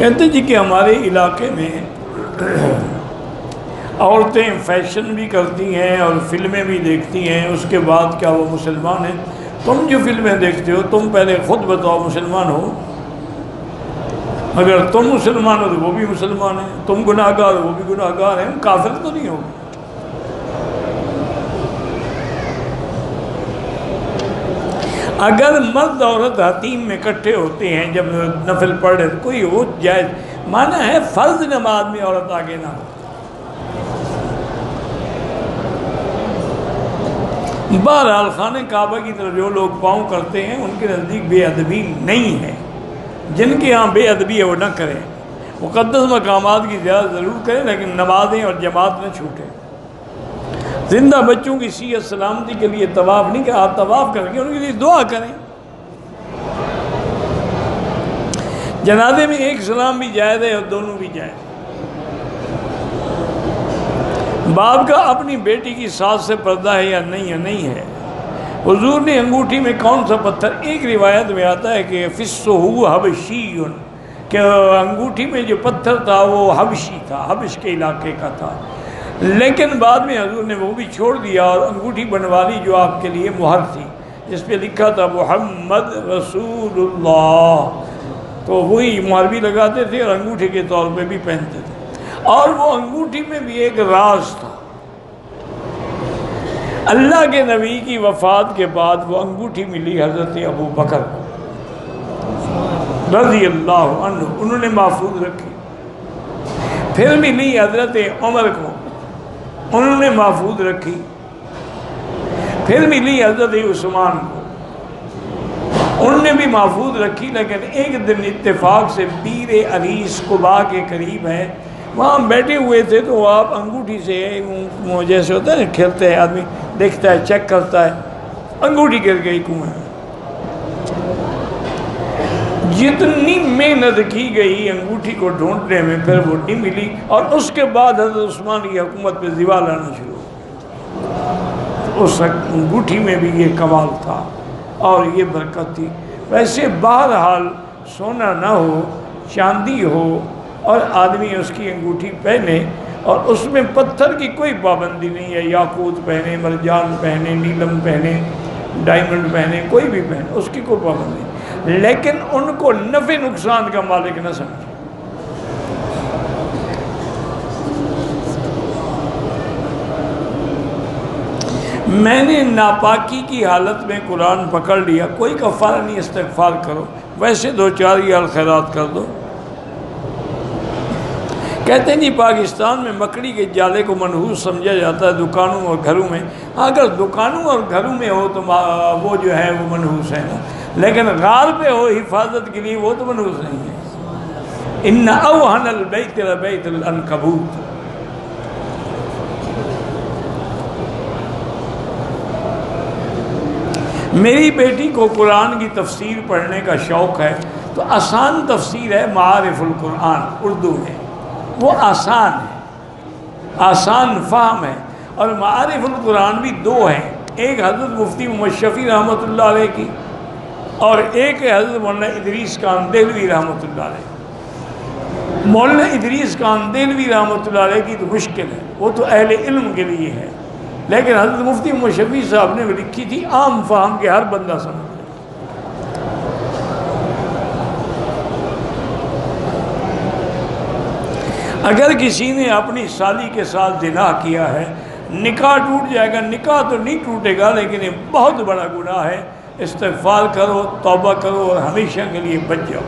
کہتے جی کہ ہمارے علاقے میں عورتیں فیشن بھی کرتی ہیں اور فلمیں بھی دیکھتی ہیں، اس کے بعد کیا وہ مسلمان ہیں؟ تم جو فلمیں دیکھتے ہو تم پہلے خود بتاؤ مسلمان ہو؟ اگر تم مسلمان ہو تو وہ بھی مسلمان ہیں، تم گناہ گار ہو وہ بھی گناہ گار ہیں، کافر تو نہیں ہوگے۔ اگر مرد عورت حتیم میں اکٹھے ہوتے ہیں جب نفل پڑھ رہے کوئی وہ جائز، مانا ہے فرض نماز میں عورت آگے نہ ہو۔ بہرحال خانہ کعبہ کی طرف جو لوگ پاؤں کرتے ہیں ان کے نزدیک بے ادبی نہیں ہے، جن کے ہاں بے ادبی ہے وہ نہ کریں، مقدس مقامات کی زیارت ضرور کریں لیکن نمازیں اور جماعت نہ چھوٹیں۔ زندہ بچوں کی صحت سلامتی کے لیے طواف نہیں کہ آپ طواف کریں گے، ان کے لیے دعا کریں۔ جنازے میں ایک سلام بھی جائز ہے اور دونوں بھی جائز ہے۔ باپ کا اپنی بیٹی کی ساس سے پردہ ہے یا نہیں ہے؟ حضور نے انگوٹھی میں کون سا پتھر، ایک روایت میں آتا ہے کہ فسّہ حبشی، کہ انگوٹھی میں جو پتھر تھا وہ حبشی تھا، حبش کے علاقے کا تھا، لیکن بعد میں حضور نے وہ بھی چھوڑ دیا اور انگوٹھی بنوا لی جو آپ کے لیے مہر تھی، جس پہ لکھا تھا محمد رسول اللہ، تو وہی مہر بھی لگاتے تھے اور انگوٹھی کے طور پہ بھی پہنتے تھے۔ اور وہ انگوٹھی میں بھی ایک راز تھا، اللہ کے نبی کی وفات کے بعد وہ انگوٹھی ملی حضرت ابو بکر رضی اللہ عنہ، انہوں نے محفوظ رکھی، پھر ملی حضرت عمر کو، انہوں نے محفوظ رکھی، پھر ملی حضرت عثمان کو، انہوں نے بھی محفوظ رکھی، لیکن ایک دن اتفاق سے بیر عریس قباء کے قریب ہے، وہاں بیٹھے ہوئے تھے تو آپ انگوٹھی سے جیسے ہوتا ہے نا کھیلتے ہیں آدمی، دیکھتا ہے چیک کرتا ہے، انگوٹھی گر گئی کنویں میں۔ جتنی محنت کی گئی انگوٹھی کو ڈھونڈنے میں پھر وہ نہیں ملی، اور اس کے بعد حضرت عثمان کی حکومت پہ زوال آنا شروع ہوا۔ اس انگوٹھی میں بھی یہ کمال تھا اور یہ برکت تھی۔ ویسے بہرحال سونا نہ ہو، چاندی ہو اور آدمی اس کی انگوٹھی پہنے، اور اس میں پتھر کی کوئی پابندی نہیں ہے، یاقوت پہنے، مرجان پہنے، نیلم پہنے، ڈائمنڈ پہنے، کوئی بھی پہنے، اس کی کوئی پابندی نہیں، لیکن ان کو نفع نقصان کا مالک نہ سمجھے۔ میں نے ناپاکی کی حالت میں قرآن پکڑ لیا، کوئی کفارہ نہیں، استغفار کرو، ویسے دو چار ریال خیرات کر دو۔ کہتے ہیں جی پاکستان میں مکڑی کے جالے کو منحوس سمجھا جاتا ہے دکانوں اور گھروں میں، اگر دکانوں اور گھروں میں ہو تو وہ جو ہے وہ منحوس ہے نا، لیکن غار پہ ہو حفاظت کے لیے وہ تو منحوس نہیں ہے۔ ان اوہن البیت لبیت العنکبوت۔ میری بیٹی کو قرآن کی تفسیر پڑھنے کا شوق ہے، تو آسان تفسیر ہے معارف القرآن اردو میں، وہ آسان ہے، آسان فہم ہے، اور معارف القرآن بھی دو ہیں، ایک حضرت مفتی محمد شفیع رحمۃ اللہ علیہ کی اور ایک ہے حضرت مولانا ادریس کاندیلوی رحمۃ اللہ علیہ۔ مولانا ادریس کاندیلوی رحمۃ اللہ علیہ کی تو مشکل ہے، وہ تو اہل علم کے لیے ہے، لیکن حضرت مفتی محمد شفیع صاحب نے لکھی تھی عام فہم کے ہر بندہ سمجھ۔ اگر کسی نے اپنی سالی کے ساتھ زنا کیا ہے، نکاح ٹوٹ جائے گا، نکاح تو نہیں ٹوٹے گا لیکن یہ بہت بڑا گناہ ہے، استغفار کرو، توبہ کرو اور ہمیشہ کے لیے بچ جاؤ۔